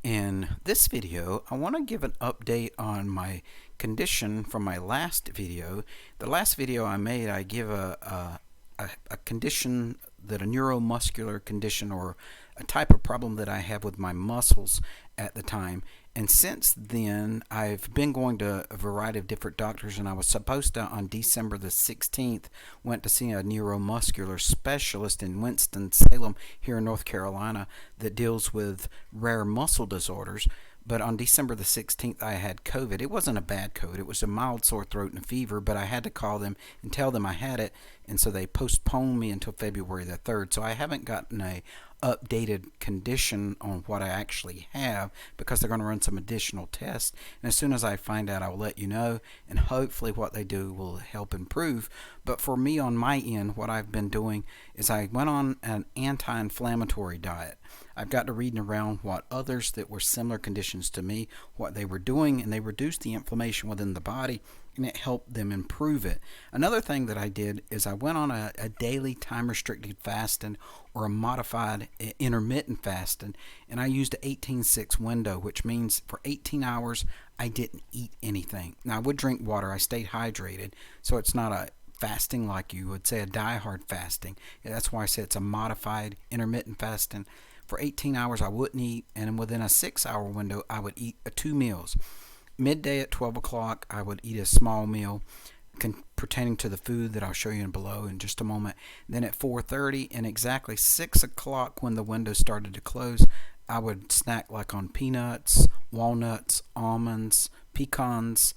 In this video, I want to give an update on my condition from my last video. The last video I made, I give a condition, that a neuromuscular condition or a type of problem that I have with my muscles at the time. And since then, I've been going to a variety of different doctors, and I was supposed to, on December the 16th, went to see a neuromuscular specialist in Winston-Salem here in North Carolina that deals with rare muscle disorders. But on December the 16th, I had COVID. It wasn't a bad COVID. It was a mild sore throat and a fever, but I had to call them and tell them I had it, and so they postponed me until February the 3rd. So I haven't gotten a updated condition on what I actually have because they're going to run some additional tests. And as soon as I find out, I'll let you know, and hopefully what they do will help improve. But for me, on my end, what I've been doing is I went on an anti-inflammatory diet. I've got to reading around what others that were similar conditions to me, what they were doing, and they reduced the inflammation within the body, and it helped them improve it. Another thing that I did is I went on a daily time-restricted fasting or a modified intermittent fasting, and I used an 18-6 window, which means for 18 hours I didn't eat anything. Now, I would drink water. I stayed hydrated, so it's not a fasting like you would say a die-hard fasting. That's why I say it's a modified intermittent fasting. For 18 hours I wouldn't eat, and within a 6-hour window I would eat 2 meals. Midday at 12 o'clock I would eat a small meal pertaining to the food that I'll show you below in just a moment. Then at 4:30 and exactly 6 o'clock when the window started to close, I would snack like on peanuts, walnuts, almonds, pecans,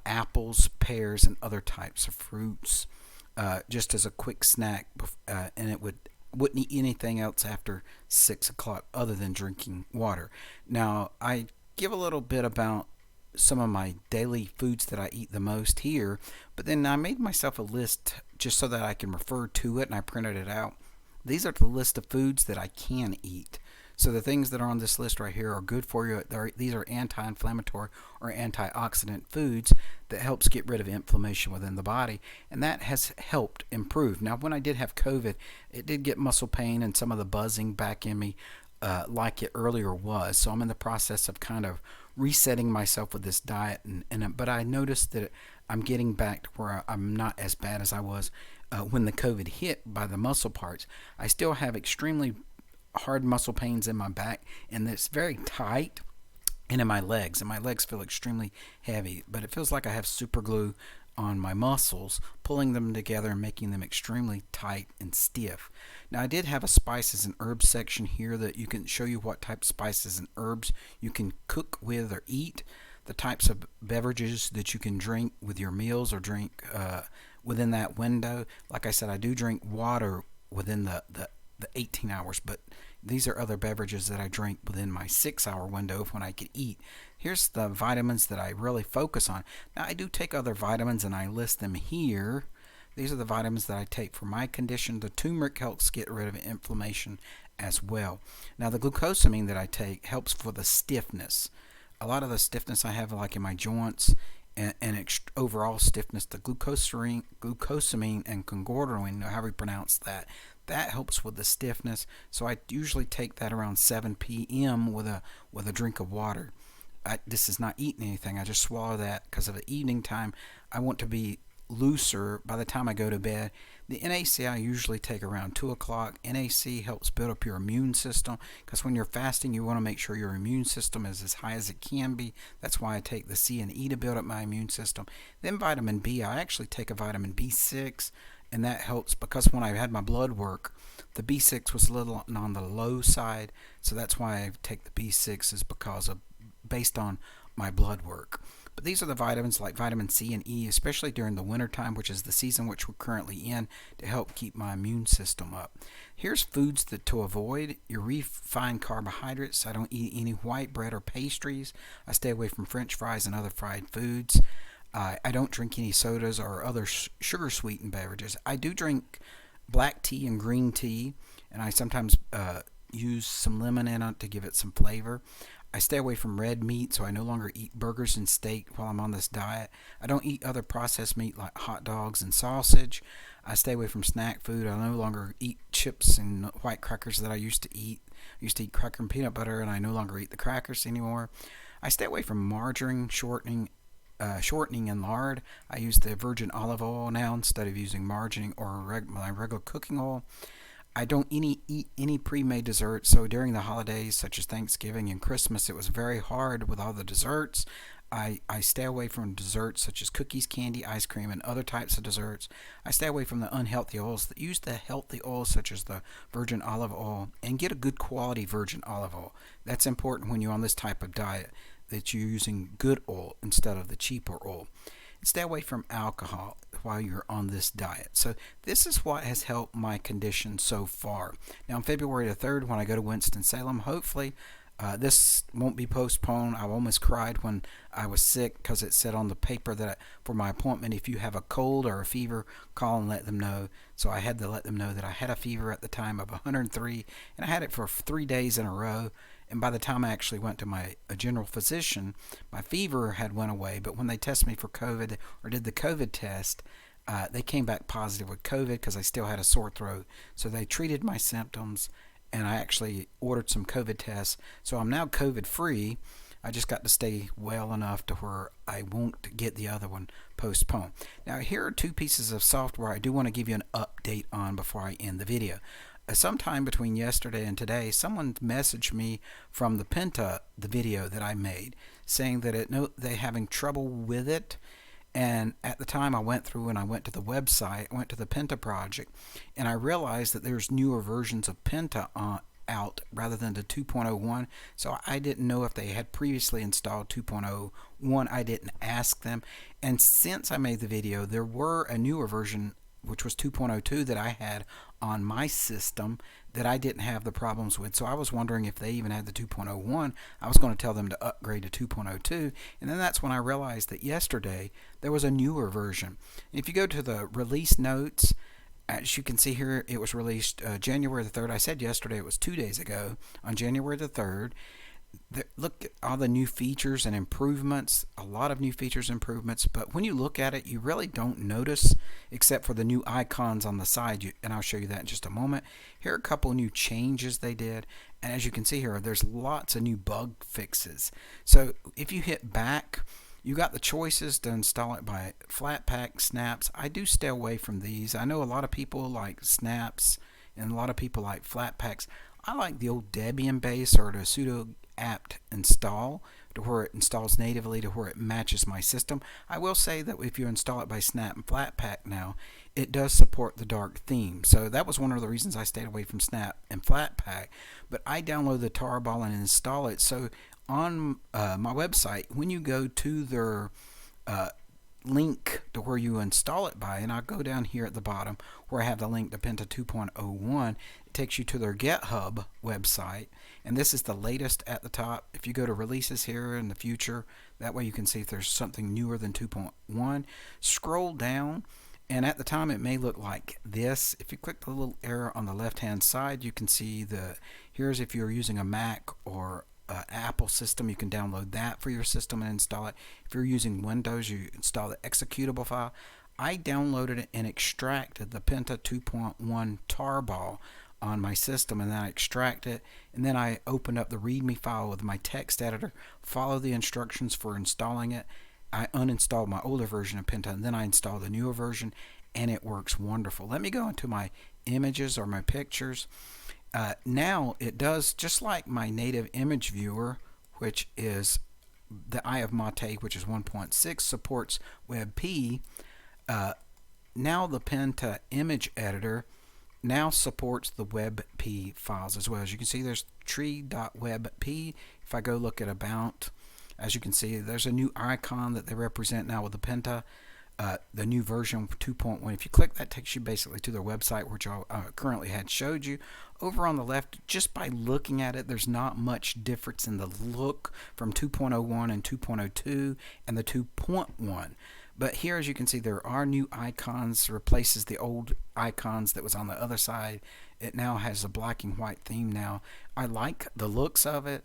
apples, pears, and other types of fruits, just as a quick snack, and it wouldn't eat anything else after 6 o'clock other than drinking water. Now, I give a little bit about some of my daily foods that I eat the most here, but then I made myself a list just so that I can refer to it, and I printed it out. These are the list of foods that I can eat. So the things that are on this list right here are good for you. These are anti-inflammatory or antioxidant foods that helps get rid of inflammation within the body, and that has helped improve. Now, when I did have COVID, it did get muscle pain and some of the buzzing back in me like it earlier was. So I'm in the process of kind of resetting myself with this diet, but I noticed that I'm getting back to where I'm not as bad as I was when the COVID hit by the muscle parts. I still have extremely hard muscle pains in my back, and it's very tight, and in my legs, feel extremely heavy, but it feels like I have super glue on my muscles, pulling them together and making them extremely tight and stiff. Now, I did have a spices and herbs section here that you can show you what type of spices and herbs you can cook with or eat, the types of beverages that you can drink with your meals or drink within that window. Like I said, I do drink water within the 18 hours, but these are other beverages that I drink within my 6-hour window of when I could eat. Here's the vitamins that I really focus on. Now, I do take other vitamins, and I list them here. These are the vitamins that I take for my condition. The turmeric helps get rid of inflammation as well. Now, the glucosamine that I take helps for the stiffness. A lot of the stiffness I have, like in my joints and overall stiffness, the glucosamine and congordoline, however you pronounce that, that helps with the stiffness. So I usually take that around 7 p.m. with a drink of water. This is not eating anything. I just swallow that because of the evening time. I want to be looser by the time I go to bed. The NAC I usually take around 2 o'clock. NAC helps build up your immune system because when you're fasting, you want to make sure your immune system is as high as it can be. That's why I take the C and E to build up my immune system. Then vitamin B, I actually take a vitamin B6, and that helps because when I had my blood work, the B6 was a little on the low side, so that's why I take the B6 is because of based on my blood work. But these are the vitamins like vitamin C and E, especially during the winter time, which is the season which we're currently in, to help keep my immune system up. Here's foods to avoid. Your refined carbohydrates. I don't eat any white bread or pastries. I stay away from French fries and other fried foods. I don't drink any sodas or other sugar-sweetened beverages. I do drink black tea and green tea, and I sometimes use some lemon in it to give it some flavor. I stay away from red meat, so I no longer eat burgers and steak while I'm on this diet. I don't eat other processed meat like hot dogs and sausage. I stay away from snack food. I no longer eat chips and white crackers that I used to eat. used to eat cracker and peanut butter, and I no longer eat the crackers anymore. I stay away from margarine, shortening and lard. I use the virgin olive oil now instead of using margarine or my regular cooking oil. I don't eat any pre-made desserts, so during the holidays such as Thanksgiving and Christmas, it was very hard with all the desserts. I stay away from desserts such as cookies, candy, ice cream, and other types of desserts. I stay away from the unhealthy oils. Use the healthy oils such as the virgin olive oil, and get a good quality virgin olive oil. That's important when you're on this type of diet, that you're using good oil instead of the cheaper oil. Stay away from alcohol while you're on this diet. So this is what has helped my condition so far. Now on February the 3rd, when I go to Winston-Salem, hopefully this won't be postponed. I almost cried when I was sick because it said on the paper that for my appointment, if you have a cold or a fever, call and let them know. So I had to let them know that I had a fever at the time of 103, and I had it for 3 days in a row. And by the time I actually went to my general physician, my fever had went away. But when they tested me for COVID or did the COVID test, they came back positive with COVID because I still had a sore throat. So they treated my symptoms, and I actually ordered some COVID tests. So I'm now COVID free. I just got to stay well enough to where I won't get the other one postponed. Now here are 2 pieces of software I do want to give you an update on before I end the video. Sometime between yesterday and today, someone messaged me from the Pinta, the video that I made, saying that they're having trouble with it. And at the time I went through and I went to the website, I went to the Pinta project, and I realized that there's newer versions of Pinta out rather than the 2.01. So I didn't know if they had previously installed 2.01. I didn't ask them. And since I made the video, there were a newer version, which was 2.02, that I had on my system that I didn't have the problems with. So I was wondering if they even had the 2.01. I was going to tell them to upgrade to 2.02, and then that's when I realized that yesterday there was a newer version. If you go to the release notes, as you can see here, it was released January the 3rd. I said yesterday, it was 2 days ago, on January the 3rd. Look at all the new features and improvements, a lot of new features and improvements, but when you look at it, you really don't notice except for the new icons on the side, and I'll show you that in just a moment. Here are a couple new changes they did, and as you can see here, there's lots of new bug fixes. So if you hit back, you got the choices to install it by Flatpak, Snaps. I do stay away from these. I know a lot of people like Snaps and a lot of people like Flatpaks. I like the old Debian base or the sudo apt install to where it installs natively to where it matches my system. I will say that if you install it by Snap and Flatpak now, it does support the dark theme. So that was one of the reasons I stayed away from Snap and Flatpak. But I download the tarball and install it. So on my website, when you go to their link to where you install it by, and I'll go down here at the bottom where I have the link to Pinta 2.01, it takes you to their GitHub website, and this is the latest at the top. If you go to releases here in the future, that way you can see if there's something newer than 2.1. Scroll down, and at the time it may look like this. If you click the little arrow on the left hand side, you can see here's if you're using a Mac or Apple system, you can download that for your system and install it. If you're using Windows, you install the executable file. I downloaded it and extracted the Pinta 2.1 tarball on my system, and then I extract it, and then I opened up the README file with my text editor, follow the instructions for installing it. I uninstalled my older version of Pinta, and then I installed the newer version, and it works wonderful. Let me go into my images or my pictures. Now it does just like my native image viewer, which is the Eye of Mate, which is 1.6, supports WebP. Now the Pinta image editor now supports the WebP files as well. As you can see, there's tree.webp. If I go look at About, as you can see, there's a new icon that they represent now with the Pinta. The new version 2.1. If you click that, takes you basically to their website, which I currently had showed you. Over on the left, just by looking at it, there's not much difference in the look from 2.01 and 2.02 and the 2.1. But here, as you can see, there are new icons, replaces the old icons that was on the other side. It now has a black and white theme now. I like the looks of it.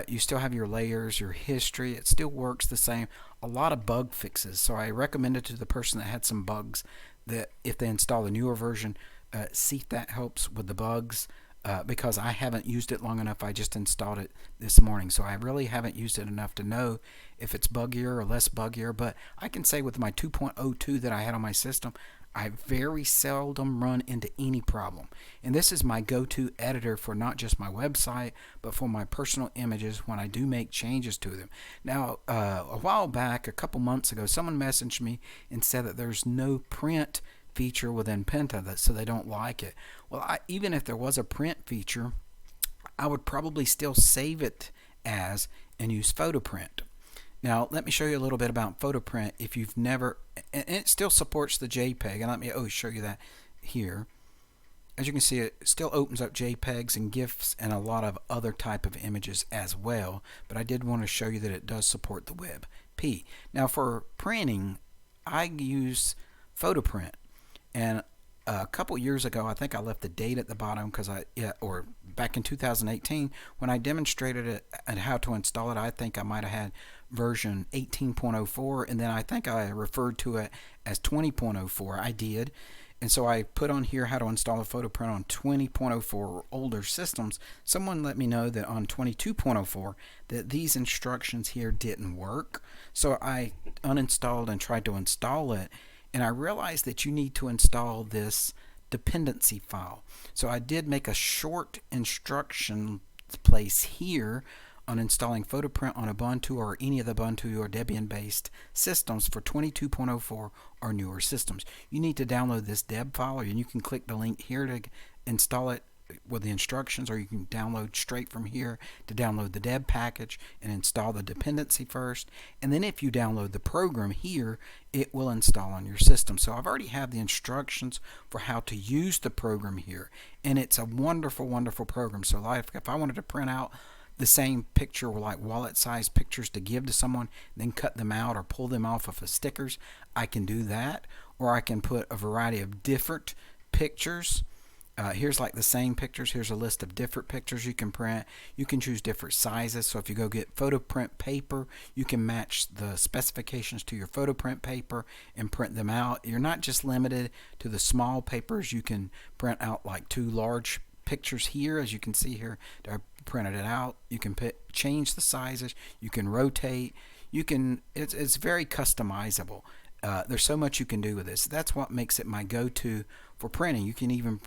You still have your layers, your history. It still works the same. A lot of bug fixes. So I recommend it to the person that had some bugs that if they install a newer version, see if that helps with the bugs. because I haven't used it long enough. I just installed it this morning, so I really haven't used it enough to know if it's buggier or less buggier. But I can say with my 2.02 that I had on my system, I very seldom run into any problem. And this is my go-to editor for not just my website, but for my personal images when I do make changes to them. Now, a while back, a couple months ago, someone messaged me and said that there's no print feature within Pinta, so they don't like it. Well, even if there was a print feature, I would probably still save it as and use PhotoPrint. Now, let me show you a little bit about PhotoPrint if you've never, and it still supports the JPEG, and let me show you that here. As you can see, it still opens up JPEGs and GIFs and a lot of other type of images as well, but I did want to show you that it does support the WebP. Now, for printing, I use PhotoPrint. And a couple years ago, I think I left the date at the bottom because or back in 2018, when I demonstrated it and how to install it, I think I might have had version 18.04, and then I think I referred to it as 20.04. I did. And so I put on here how to install a PhotoPrint on 20.04 or older systems. Someone let me know that on 22.04 that these instructions here didn't work. So I uninstalled and tried to install it. And I realized that you need to install this dependency file. So I did make a short instruction place here on installing PhotoPrint on Ubuntu or any of the Ubuntu or Debian based systems for 22.04 or newer systems. You need to download this deb file, and you can click the link here to install it with the instructions, or you can download straight from here to download the deb package and install the dependency first, and then if you download the program here, it will install on your system. So I've already have the instructions for how to use the program here, and it's a wonderful program. So like if I wanted to print out the same picture, like wallet size pictures, to give to someone, then cut them out or pull them off of stickers, I can do that. Or I can put a variety of different pictures. Here's like the same pictures. Here's a list of different pictures you can print. You can choose different sizes. So if you go get PhotoPrint paper, you can match the specifications to your PhotoPrint paper and print them out. You're not just limited to the small papers. You can print out like 2 large pictures here, as you can see here. I printed it out. You can change the sizes. You can rotate. You can. It's very customizable. There's so much you can do with this. That's what makes it my go-to for printing. You can even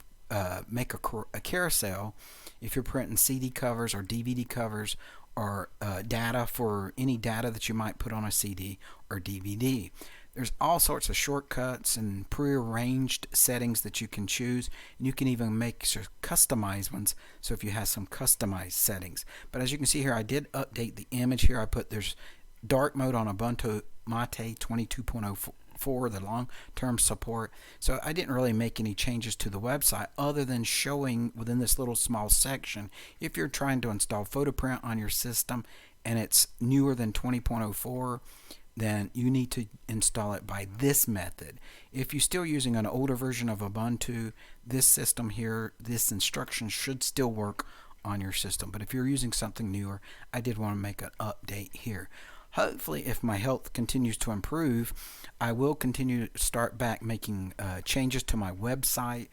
make a carousel if you're printing CD covers or DVD covers or data for any data that you might put on a CD or DVD. There's all sorts of shortcuts and prearranged settings that you can choose, and you can even make customized ones, so if you have some customized settings. But as you can see here, I did update the image here. I put there's dark mode on Ubuntu Mate 22.04, the long-term support. So I didn't really make any changes to the website other than showing within this little small section, if you're trying to install PhotoPrint on your system and it's newer than 20.04, then you need to install it by this method. If you're still using an older version of Ubuntu, this system here, this instruction should still work on your system. But if you're using something newer, I did want to make an update here. Hopefully, if my health continues to improve, I will continue to start back making changes to my website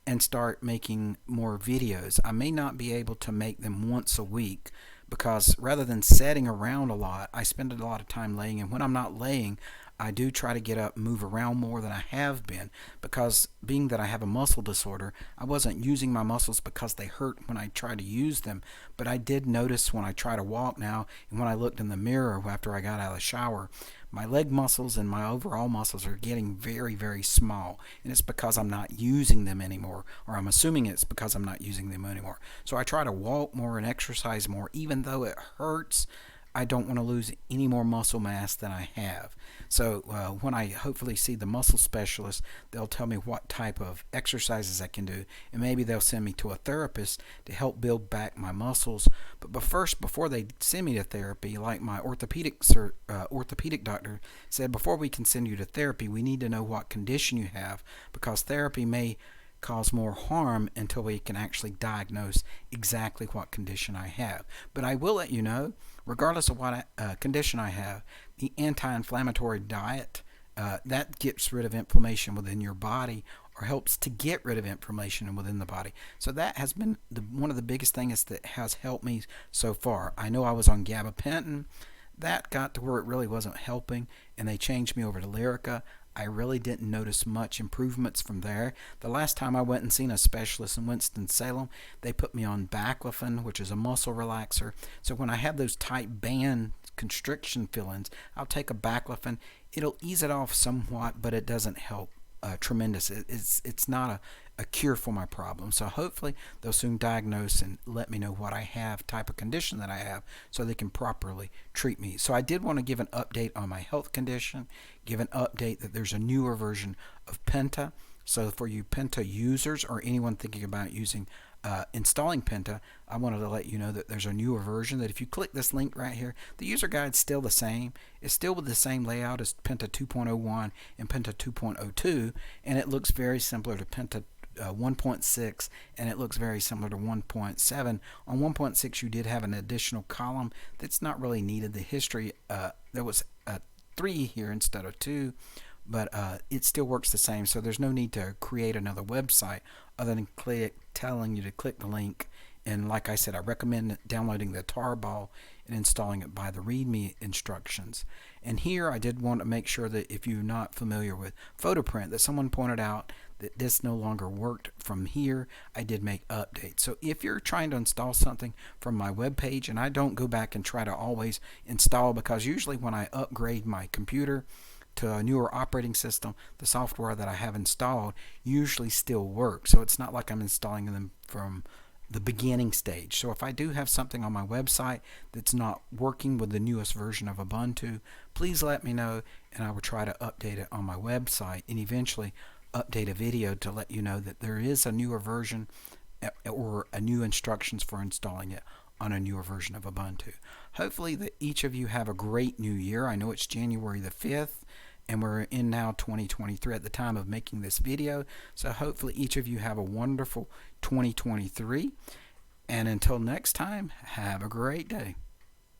and start making more videos. I may not be able to make them once a week, because rather than sitting around a lot, I spend a lot of time laying, and when I'm not laying, I do try to get up and move around more than I have been, because being that I have a muscle disorder, I wasn't using my muscles because they hurt when I try to use them, but I did notice when I try to walk now, and when I looked in the mirror after I got out of the shower, my leg muscles and my overall muscles are getting very small, and it's because I'm not using them anymore, or I'm assuming it's because I'm not using them anymore. So I try to walk more and exercise more. Even though it hurts, I don't want to lose any more muscle mass than I have. So when I hopefully see the muscle specialist, they'll tell me what type of exercises I can do, and maybe they'll send me to a therapist to help build back my muscles. But first, before they send me to therapy, like my orthopedic doctor said, before we can send you to therapy, we need to know what condition you have, because therapy may cause more harm until we can actually diagnose exactly what condition I have. But I will let you know, regardless of what condition I have, the anti-inflammatory diet, that gets rid of inflammation within your body, or helps to get rid of inflammation within the body. So that has been one of the biggest things that has helped me so far. I know I was on gabapentin. That got to where it really wasn't helping, and they changed me over to Lyrica. I really didn't notice much improvements from there. The last time I went and seen a specialist in Winston-Salem, they put me on baclofen, which is a muscle relaxer. So when I have those tight band constriction feelings, I'll take a baclofen. It'll ease it off somewhat, but it doesn't help tremendous. It's not a cure for my problem. So hopefully they'll soon diagnose and let me know what I have, type of condition that I have, so they can properly treat me. So I did want to give an update on my health condition, give an update that there's a newer version of Pinta. So for you Pinta users or anyone thinking about installing Pinta, I wanted to let you know that there's a newer version that if you click this link right here, the user guide's still the same. It's still with the same layout as Pinta 2.1 and Pinta 2.2, and it looks very similar to Pinta 1.6, and it looks very similar to 1.7. On 1.6 you did have an additional column that's not really needed. The history, there was 3 here instead of 2, but it still works the same, so there's no need to create another website other than telling you to click the link. And like I said, I recommend downloading the tarball and installing it by the README instructions. And here I did want to make sure that if you're not familiar with PhotoPrint, that someone pointed out that this no longer worked from here. I did make updates. So if you're trying to install something from my web page, and I don't go back and try to always install, because usually when I upgrade my computer to a newer operating system, the software that I have installed usually still works. So it's not like I'm installing them from the beginning stage. So if I do have something on my website that's not working with the newest version of Ubuntu, please let me know, and I will try to update it on my website and eventually update a video to let you know that there is a newer version or a new instructions for installing it on a newer version of Ubuntu. Hopefully that each of you have a great new year. I know it's January the 5th, and we're in now 2023 at the time of making this video. So hopefully each of you have a wonderful 2023. And until next time, have a great day.